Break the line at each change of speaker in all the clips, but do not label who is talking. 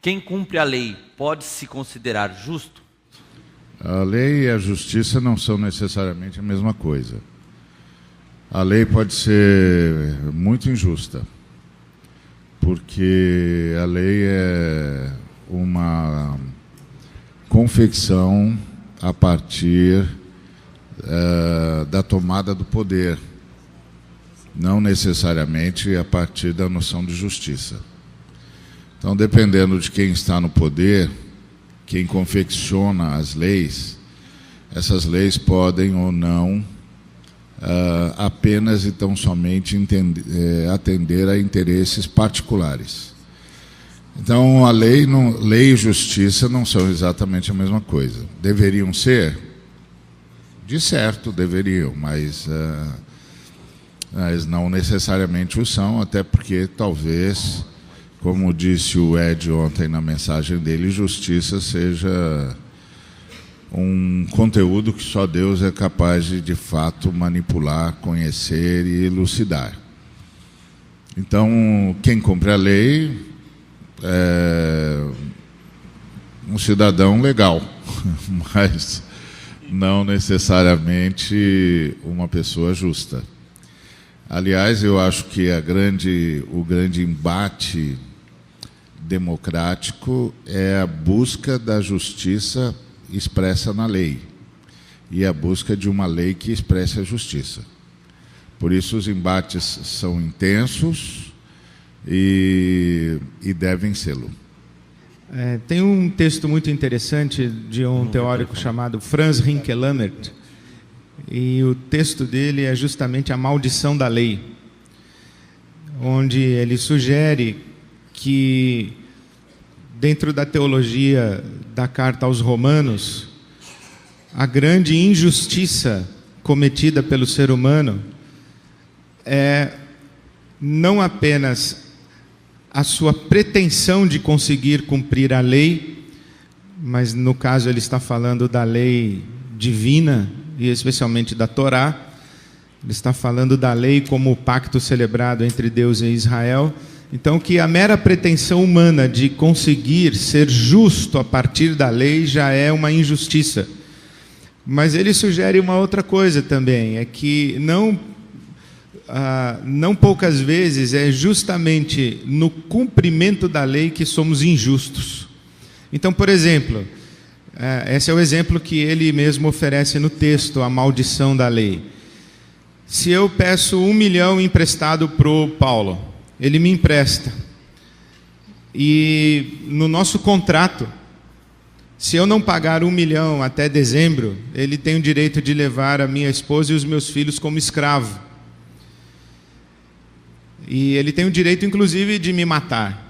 Quem cumpre a lei pode se considerar justo?
A lei e a justiça não são necessariamente a mesma coisa. A lei pode ser muito injusta, porque a lei é uma confecção a partir da tomada do poder, não necessariamente a partir da noção de justiça. Então, dependendo de quem está no poder, quem confecciona as leis, essas leis podem ou não apenas e tão somente atender a interesses particulares. Então, a lei e justiça não são exatamente a mesma coisa. Deveriam ser? De certo, deveriam, mas não necessariamente o são, até porque talvez, como disse o Ed ontem na mensagem dele, justiça seja um conteúdo que só Deus é capaz de fato, manipular, conhecer e elucidar. Então, quem cumpre a lei é um cidadão legal, mas não necessariamente uma pessoa justa. Aliás, eu acho que o grande embate democrático é a busca da justiça expressa na lei e a busca de uma lei que expresse a justiça. Por isso os embates são intensos e devem sê-lo.
Tem um texto muito interessante de um teórico chamado Franz Rinkelamert, e o texto dele é justamente a maldição da lei, onde ele sugere que, dentro da teologia da carta aos Romanos, a grande injustiça cometida pelo ser humano é não apenas a sua pretensão de conseguir cumprir a lei, mas no caso ele está falando da lei divina, e especialmente da Torá. Ele está falando da lei como o pacto celebrado entre Deus e Israel. Então, que a mera pretensão humana de conseguir ser justo a partir da lei já é uma injustiça. Mas ele sugere uma outra coisa também, é que não poucas vezes é justamente no cumprimento da lei que somos injustos. Então, por exemplo, esse é o exemplo que ele mesmo oferece no texto, a maldição da lei. Se eu peço 1 milhão emprestado para o Paulo, ele me empresta, e no nosso contrato, se eu não pagar 1 milhão até dezembro, ele tem o direito de levar a minha esposa e os meus filhos como escravo, e ele tem o direito inclusive de me matar.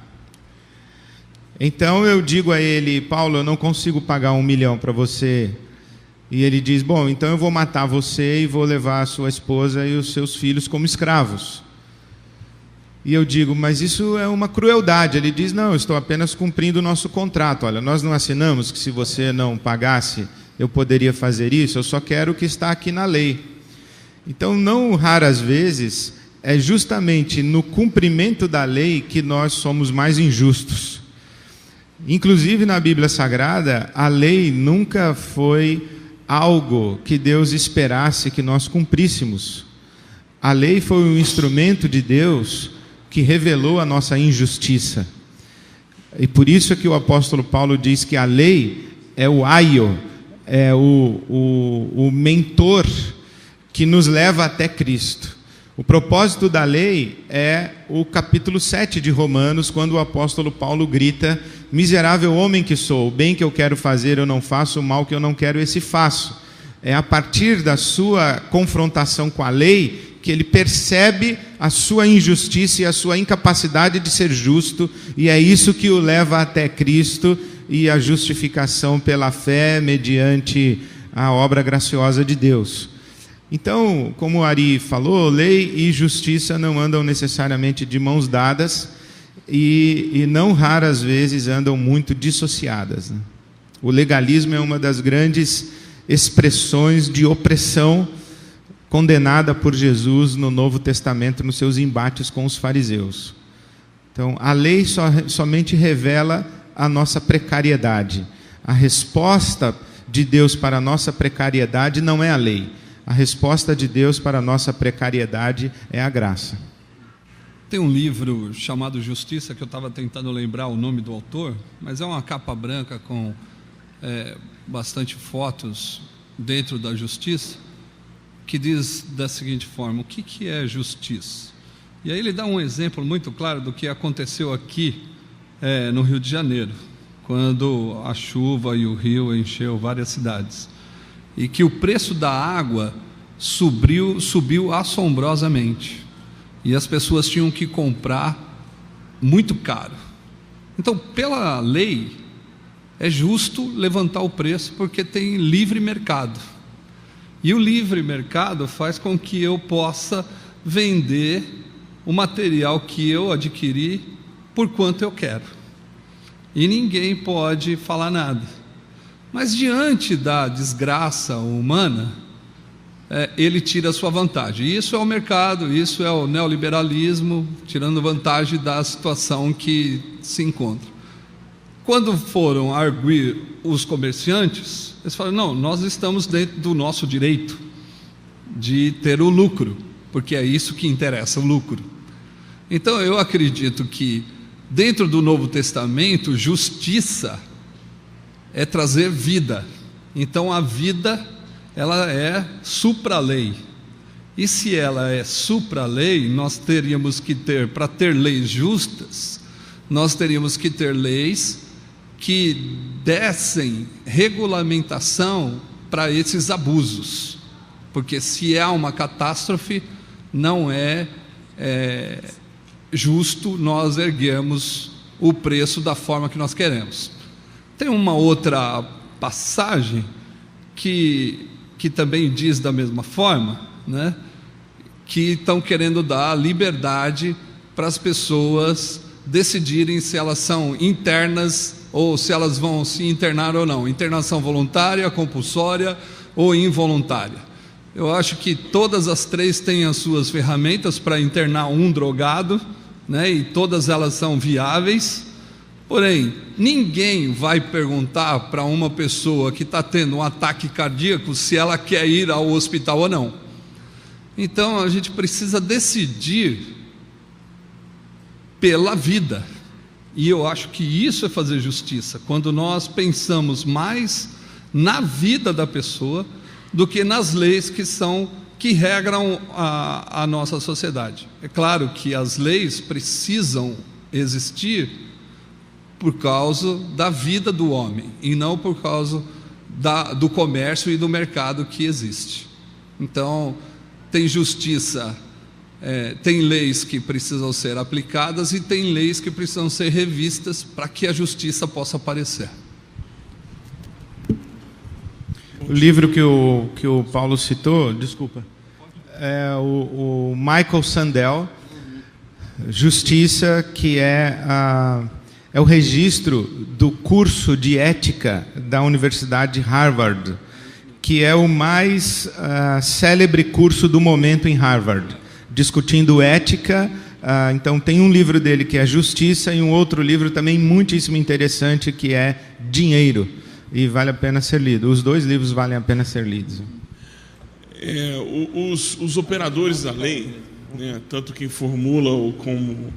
Então eu digo a ele: Paulo, eu não consigo pagar 1 milhão para você. E ele diz: bom, então eu vou matar você e vou levar a sua esposa e os seus filhos como escravos. E eu digo: mas isso é uma crueldade. Ele diz: não, eu estou apenas cumprindo o nosso contrato. Olha, nós não assinamos que se você não pagasse, eu poderia fazer isso. Eu só quero o que está aqui na lei. Então, não raras vezes, é justamente no cumprimento da lei que nós somos mais injustos. Inclusive na Bíblia Sagrada, a lei nunca foi algo que Deus esperasse que nós cumpríssemos. A lei foi um instrumento de Deus que revelou a nossa injustiça. E por isso é que o apóstolo Paulo diz que a lei é o aio, é o mentor que nos leva até Cristo. O propósito da lei é o capítulo 7 de Romanos, quando o apóstolo Paulo grita: miserável homem que sou, o bem que eu quero fazer eu não faço, o mal que eu não quero esse faço. É a partir da sua confrontação com a lei que ele percebe a sua injustiça e a sua incapacidade de ser justo, e é isso que o leva até Cristo e a justificação pela fé mediante a obra graciosa de Deus. Então, como o Ari falou, lei e justiça não andam necessariamente de mãos dadas, e não raras vezes andam muito dissociadas, né? O legalismo é uma das grandes expressões de opressão condenada por Jesus no Novo Testamento, nos seus embates com os fariseus. Então, a lei somente revela a nossa precariedade. A resposta de Deus para a nossa precariedade não é a lei. A resposta de Deus para a nossa precariedade é a graça.
Tem um livro chamado Justiça, que eu estava tentando lembrar o nome do autor, mas é uma capa branca com bastante fotos dentro da justiça, que diz da seguinte forma: o que é justiça? E aí ele dá um exemplo muito claro do que aconteceu aqui no Rio de Janeiro, quando a chuva e o rio encheu várias cidades, e que o preço da água subiu assombrosamente, e as pessoas tinham que comprar muito caro. Então, pela lei, é justo levantar o preço, porque tem livre mercado, e o livre mercado faz com que eu possa vender o material que eu adquiri por quanto eu quero, e ninguém pode falar nada. Mas diante da desgraça humana, ele tira a sua vantagem. Isso é o mercado, isso é o neoliberalismo, tirando vantagem da situação que se encontra. Quando foram arguir os comerciantes, eles falaram: não, nós estamos dentro do nosso direito de ter o lucro, porque é isso que interessa, o lucro. Então eu acredito que dentro do Novo Testamento, justiça é trazer vida. Então a vida, ela é supra-lei. E se ela é supra-lei, nós teríamos que ter, para ter leis justas, nós teríamos que ter leis que dessem regulamentação para esses abusos. Porque se há uma catástrofe, não é justo nós erguermos o preço da forma que nós queremos. Tem uma outra passagem que também diz da mesma forma, né? Que estão querendo dar liberdade para as pessoas decidirem se elas são internas ou se elas vão se internar ou não. Internação voluntária, compulsória ou involuntária. Eu acho que todas as três têm as suas ferramentas para internar um drogado, né? E todas elas são viáveis. Porém, ninguém vai perguntar para uma pessoa que está tendo um ataque cardíaco se ela quer ir ao hospital ou não. Então a gente precisa decidir pela vida, e eu acho que isso é fazer justiça, quando nós pensamos mais na vida da pessoa do que nas leis que regram a nossa sociedade. É claro que as leis precisam existir por causa da vida do homem, e não por causa do comércio e do mercado que existe. Então, tem justiça, tem leis que precisam ser aplicadas e tem leis que precisam ser revistas para que a justiça possa aparecer.
O livro que o Paulo citou, desculpa, é o Michael Sandel, Justiça, que é o registro do curso de ética da Universidade de Harvard, que é o mais célebre curso do momento em Harvard, discutindo ética. Então tem um livro dele que é Justiça e um outro livro também muitíssimo interessante que é Dinheiro, e vale a pena ser lido. Os dois livros valem a pena ser lidos.
Os operadores da lei, né, tanto quem formula ou como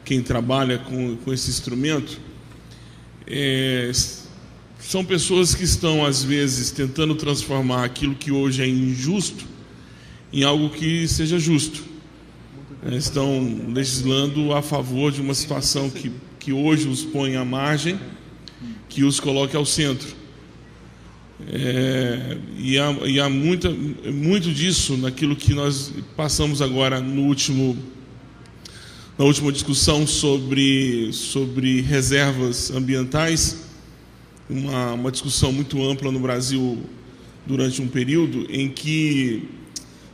quem trabalha com esse instrumento, são pessoas que estão, às vezes, tentando transformar aquilo que hoje é injusto em algo que seja justo. Estão legislando a favor de uma situação que hoje os põe à margem, que os coloque ao centro. E há muito disso naquilo que nós passamos agora na última discussão sobre reservas ambientais, uma discussão muito ampla no Brasil durante um período em que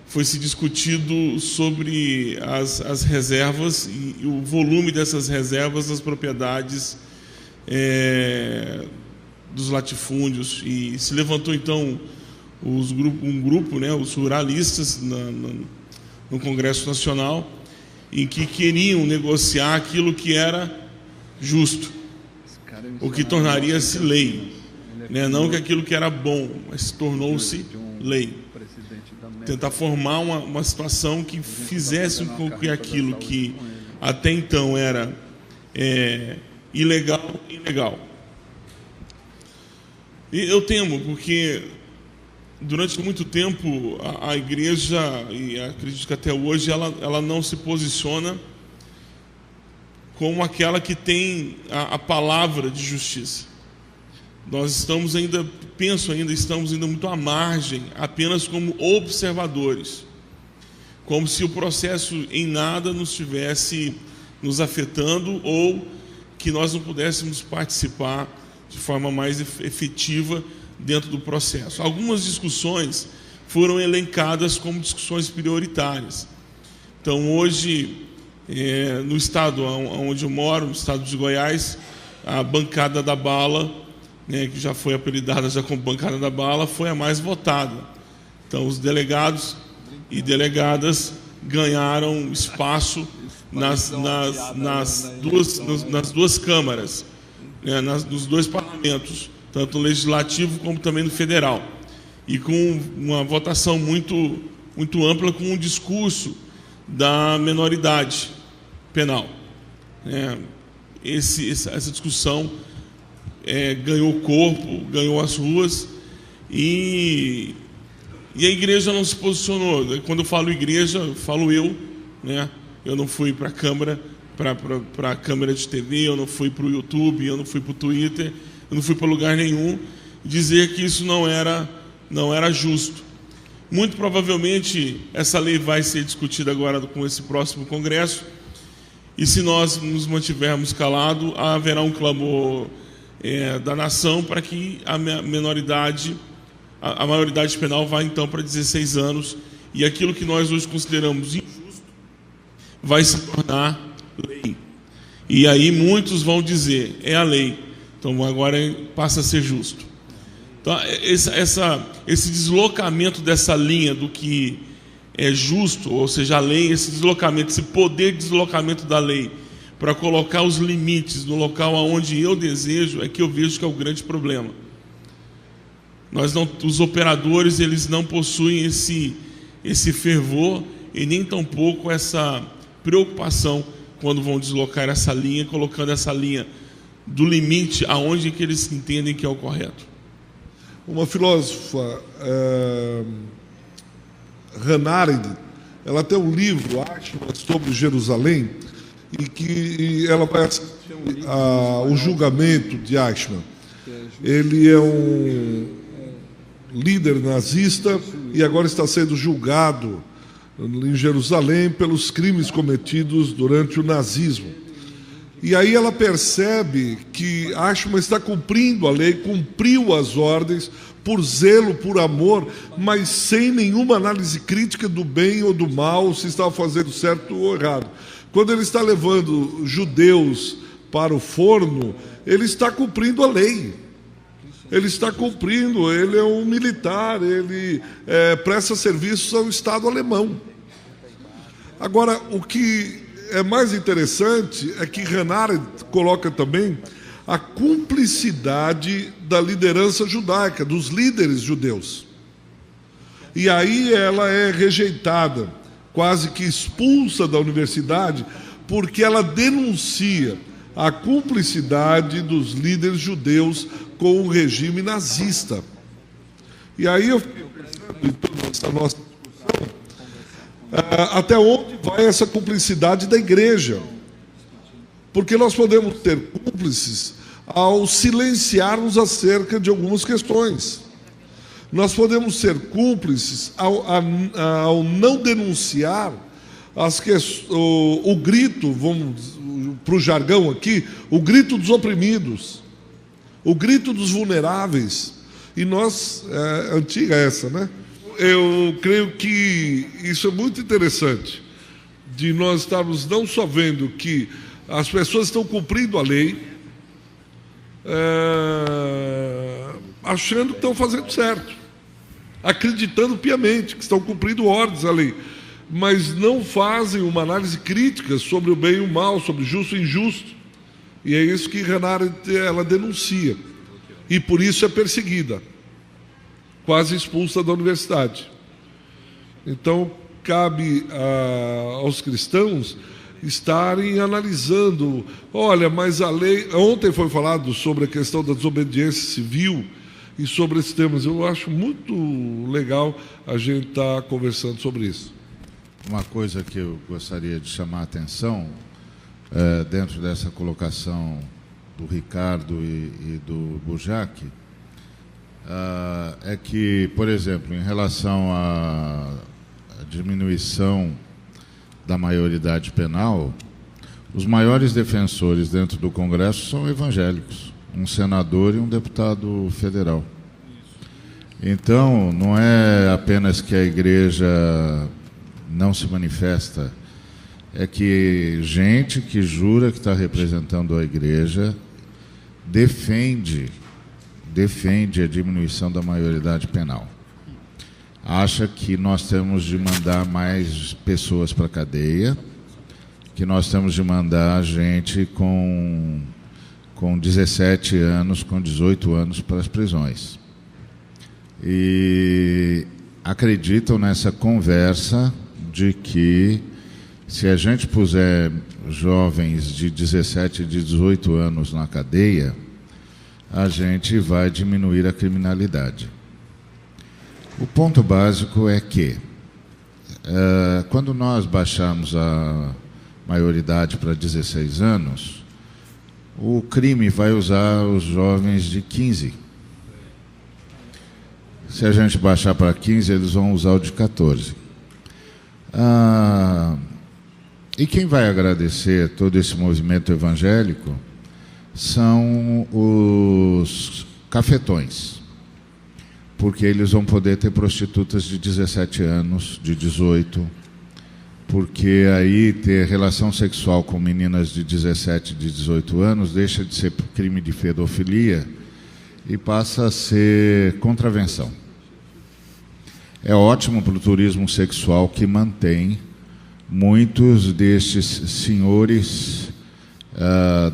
foi se discutido sobre as reservas e o volume dessas reservas nas propriedades dos latifúndios, e se levantou então um grupo, né, os ruralistas no Congresso Nacional, em que queriam negociar aquilo que era justo. o que tornaria-se lei, né? Não que aquilo que era bom, mas tornou-se lei. Tentar formar uma situação que fizesse com que aquilo que até então era ilegal. E eu temo, porque durante muito tempo a igreja, e acredito que até hoje, ela não se posiciona como aquela que tem a palavra de justiça. Nós estamos ainda muito à margem, apenas como observadores, como se o processo em nada nos estivesse nos afetando, ou que nós não pudéssemos participar de forma mais efetiva dentro do processo. Algumas discussões foram elencadas como discussões prioritárias. Então, hoje, no estado onde eu moro, no estado de Goiás, a bancada da bala, né, que já foi apelidada já como bancada da bala, foi a mais votada. Então, os delegados e delegadas ganharam espaço nas duas câmaras, né, nos dois parlamentos, tanto no legislativo como também no federal, e com uma votação muito, muito ampla, com um discurso da menoridade penal. Essa discussão ganhou corpo, ganhou as ruas, e a igreja não se posicionou. Quando eu falo igreja, eu falo eu, né? Eu não fui para a Câmara, para a câmera de TV, eu não fui para o YouTube, eu não fui para o Twitter, eu não fui para lugar nenhum dizer que isso não era justo. Muito provavelmente essa lei vai ser discutida agora com esse próximo Congresso, e se nós nos mantivermos calados, haverá um clamor da nação para que a maioridade penal vá então para 16 anos, e aquilo que nós hoje consideramos injusto vai se tornar lei. E aí muitos vão dizer, é a lei, então agora passa a ser justo. Então, esse deslocamento dessa linha do que é justo, ou seja, a lei, esse deslocamento, esse poder de deslocamento da lei para colocar os limites no local aonde eu desejo, é que eu vejo que é o grande problema. Os operadores, eles não possuem esse fervor e nem tampouco essa preocupação quando vão deslocar essa linha, colocando essa linha do limite aonde que eles entendem que é o correto.
Uma filósofa, Hannah Arendt, ela tem um livro, acho, sobre Jerusalém, e que ela vai assistir ao julgamento de Eichmann. Ele é um líder nazista e agora está sendo julgado em Jerusalém pelos crimes cometidos durante o nazismo. E aí ela percebe que Eichmann está cumprindo a lei, cumpriu as ordens por zelo, por amor, mas sem nenhuma análise crítica do bem ou do mal, se estava fazendo certo ou errado. Quando ele está levando judeus para o forno, ele está cumprindo a lei. Ele está cumprindo, ele é um militar, ele presta serviços ao Estado alemão. Agora, o que é mais interessante é que Hannah Arendt coloca também a cumplicidade da liderança judaica, dos líderes judeus. E aí ela é rejeitada, quase que expulsa da universidade, porque ela denuncia a cumplicidade dos líderes judeus com o regime nazista. E aí eu fiquei pensando em toda essa nossa discussão, até onde vai essa cumplicidade da igreja? Porque nós podemos ter cúmplices ao silenciarmos acerca de algumas questões. Nós podemos ser cúmplices ao não denunciar o grito, vamos para o jargão aqui, o grito dos oprimidos, o grito dos vulneráveis. E nós, antiga essa, né? Eu creio que isso é muito interessante, de nós estarmos não só vendo que as pessoas estão cumprindo a lei, achando que estão fazendo certo, acreditando piamente que estão cumprindo ordens da lei, mas não fazem uma análise crítica sobre o bem e o mal, sobre justo e injusto. E é isso que Hannah ela denuncia. E por isso é perseguida, quase expulsa da universidade. Então, cabe aos cristãos estarem analisando, olha, mas a lei... Ontem foi falado sobre a questão da desobediência civil e sobre esses temas. Eu acho muito legal a gente estar conversando sobre isso.
Uma coisa que eu gostaria de chamar a atenção, dentro dessa colocação do Ricardo e do Bujac, é que, por exemplo, em relação à diminuição da maioridade penal, os maiores defensores dentro do Congresso são evangélicos, um senador e um deputado federal. Então, não é apenas que a igreja não se manifesta, é que gente que jura que está representando a igreja defende a diminuição da maioridade penal. Acha que nós temos de mandar mais pessoas para a cadeia, que nós temos de mandar gente com 17 anos, com 18 anos para as prisões. E acreditam nessa conversa de que se a gente puser jovens de 17 e de 18 anos na cadeia, a gente vai diminuir a criminalidade. O ponto básico é que, quando nós baixarmos a maioridade para 16 anos, o crime vai usar os jovens de 15. Se a gente baixar para 15, eles vão usar o de 14. E quem vai agradecer todo esse movimento evangélico são os cafetões, porque eles vão poder ter prostitutas de 17 anos, de 18, porque aí ter relação sexual com meninas de 17, de 18 anos deixa de ser crime de pedofilia e passa a ser contravenção. É ótimo para o turismo sexual que mantém muitos destes senhores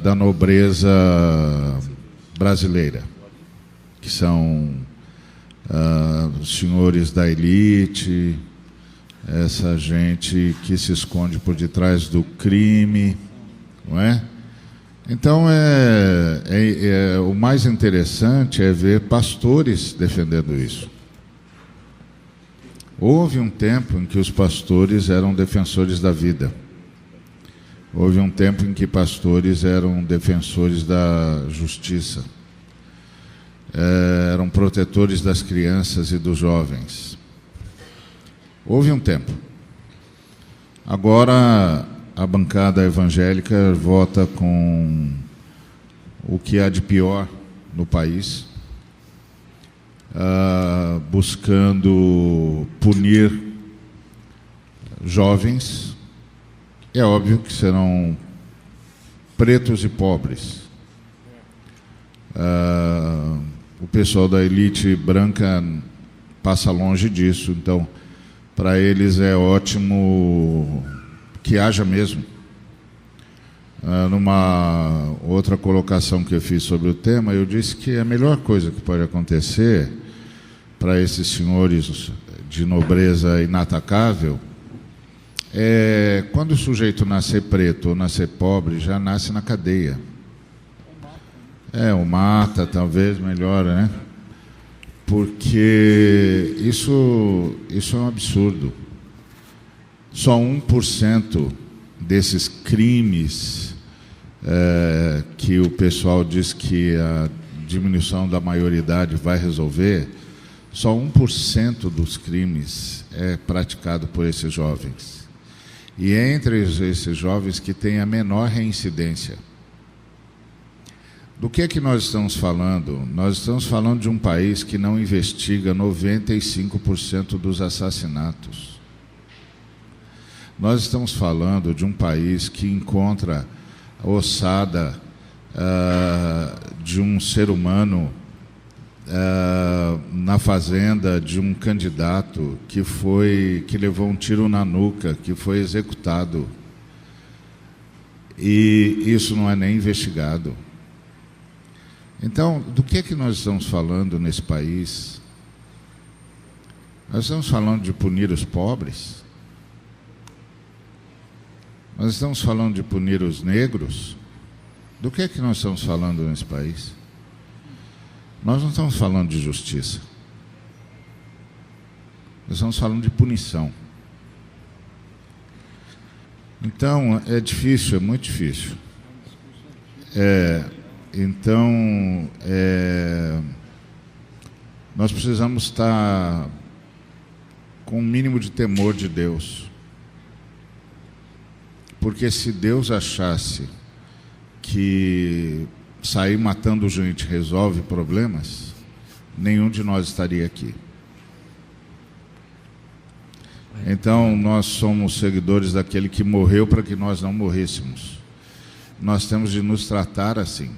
da nobreza brasileira, que são senhores da elite, essa gente que se esconde por detrás do crime, não é? Então, o mais interessante é ver pastores defendendo isso. Houve um tempo em que os pastores eram defensores da vida. Houve um tempo em que pastores eram defensores da justiça. Eram protetores das crianças e dos jovens. Houve um tempo. Agora, a bancada evangélica vota com o que há de pior no país, buscando punir jovens. É óbvio que serão pretos e pobres. O pessoal da elite branca passa longe disso, então, para eles é ótimo que haja mesmo. Numa outra colocação que eu fiz sobre o tema, eu disse que a melhor coisa que pode acontecer para esses senhores de nobreza inatacável é quando o sujeito nascer preto ou nascer pobre, já nasce na cadeia. O mata, talvez, melhor, né? Porque isso é um absurdo. Só 1% desses crimes que o pessoal diz que a diminuição da maioridade vai resolver, só 1% dos crimes é praticado por esses jovens. E entre esses jovens que têm a menor reincidência. Do que é que nós estamos falando? Nós estamos falando de um país que não investiga 95% dos assassinatos. Nós estamos falando de um país que encontra a ossada de um ser humano na fazenda de um candidato que levou um tiro na nuca, que foi executado. e isso não é nem investigado. Então, do que é que nós estamos falando nesse país? Nós estamos falando de punir os pobres? Nós estamos falando de punir os negros? Do que é que nós estamos falando nesse país? Nós não estamos falando de justiça. Nós estamos falando de punição. Então, é difícil, é muito difícil. Nós precisamos estar com um mínimo de temor de Deus. Porque se Deus achasse que sair matando gente resolve problemas, nenhum de nós estaria aqui. Então, nós somos seguidores daquele que morreu para que nós não morrêssemos. Nós temos de nos tratar assim,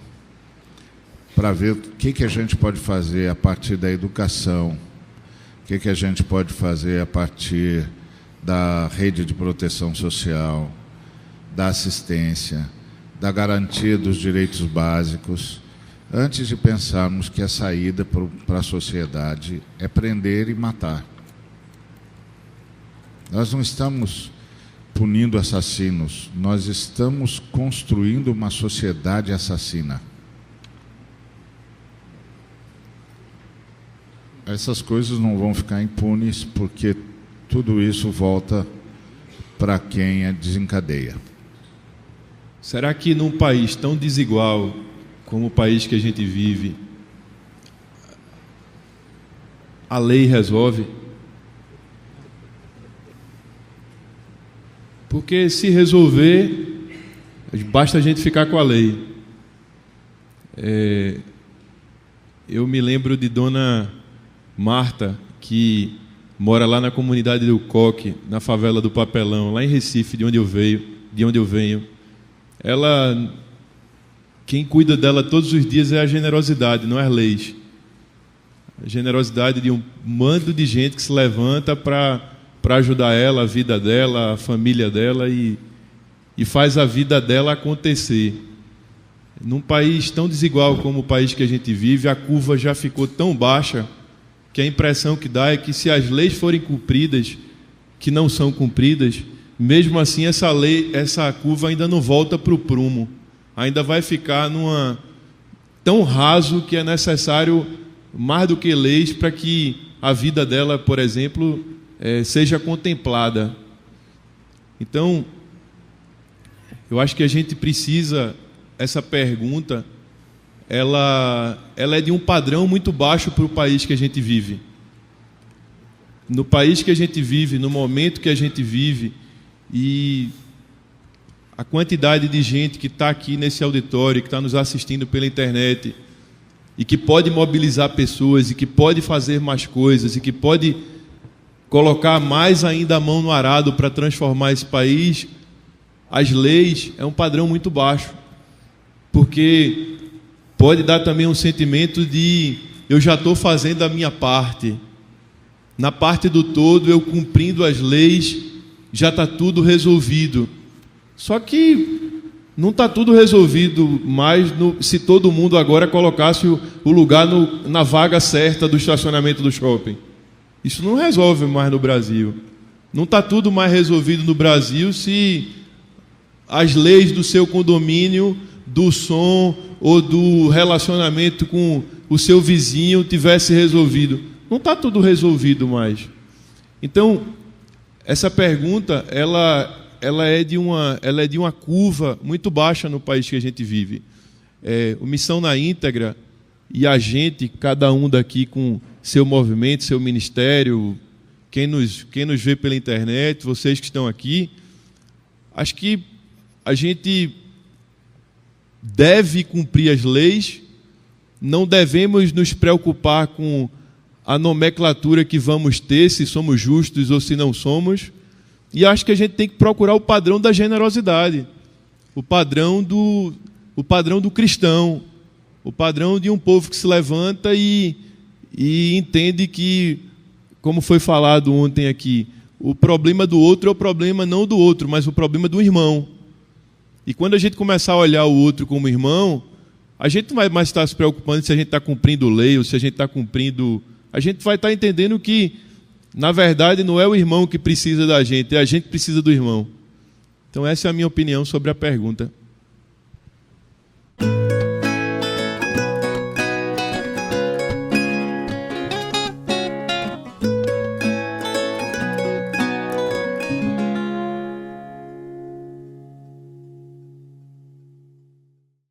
para ver o que a gente pode fazer a partir da educação, o que a gente pode fazer a partir da rede de proteção social, da assistência, da garantia dos direitos básicos, antes de pensarmos que a saída para a sociedade é prender e matar. Nós não estamos punindo assassinos, nós estamos construindo uma sociedade assassina. Essas coisas não vão ficar impunes, porque tudo isso volta para quem a desencadeia.
Será que num país tão desigual como o país que a gente vive, a lei resolve? Porque se resolver, basta a gente ficar com a lei. Eu me lembro de Dona Marta, que mora lá na comunidade do Coque, na favela do Papelão, lá em Recife, de onde eu venho. Ela, quem cuida dela todos os dias é a generosidade, não as leis. A generosidade de um bando de gente que se levanta para ajudar ela, a vida dela, a família dela e faz a vida dela acontecer. Num país tão desigual como o país que a gente vive, a curva já ficou tão baixa que a impressão que dá é que se as leis forem cumpridas, que não são cumpridas, mesmo assim essa curva ainda não volta para o prumo, ainda vai ficar tão raso que é necessário mais do que leis para que a vida dela, por exemplo, seja contemplada. Então, eu acho que a gente precisa, essa pergunta, ela é de um padrão muito baixo para o país que a gente vive. No país que a gente vive, no momento que a gente vive, e a quantidade de gente que está aqui nesse auditório, que está nos assistindo pela internet, e que pode mobilizar pessoas, e que pode fazer mais coisas, e que pode colocar mais ainda a mão no arado para transformar esse país, as leis é um padrão muito baixo, porque pode dar também um sentimento de eu já estou fazendo a minha parte, na parte do todo, eu cumprindo as leis, já está tudo resolvido. Só que não está tudo resolvido mais se todo mundo agora colocasse o lugar na vaga certa do estacionamento do shopping. Isso não resolve mais no Brasil. Não está tudo mais resolvido no Brasil se as leis do seu condomínio, do som ou do relacionamento com o seu vizinho tivesse resolvido. Não está tudo resolvido mais. Então, essa pergunta, ela é de uma curva muito baixa no país que a gente vive. O Missão na Íntegra e a gente, cada um daqui com seu movimento, seu ministério, quem nos vê pela internet, vocês que estão aqui, acho que a gente deve cumprir as leis, não devemos nos preocupar com a nomenclatura que vamos ter, se somos justos ou se não somos, e acho que a gente tem que procurar o padrão da generosidade, o padrão do cristão, o padrão de um povo que se levanta e entende que, como foi falado ontem aqui, o problema do outro é o problema não do outro, mas o problema do irmão. E quando a gente começar a olhar o outro como irmão, a gente não vai mais estar se preocupando se a gente está cumprindo lei ou se a gente está cumprindo... A gente vai estar entendendo que, na verdade, não é o irmão que precisa da gente, é a gente que precisa do irmão. Então essa é a minha opinião sobre a pergunta.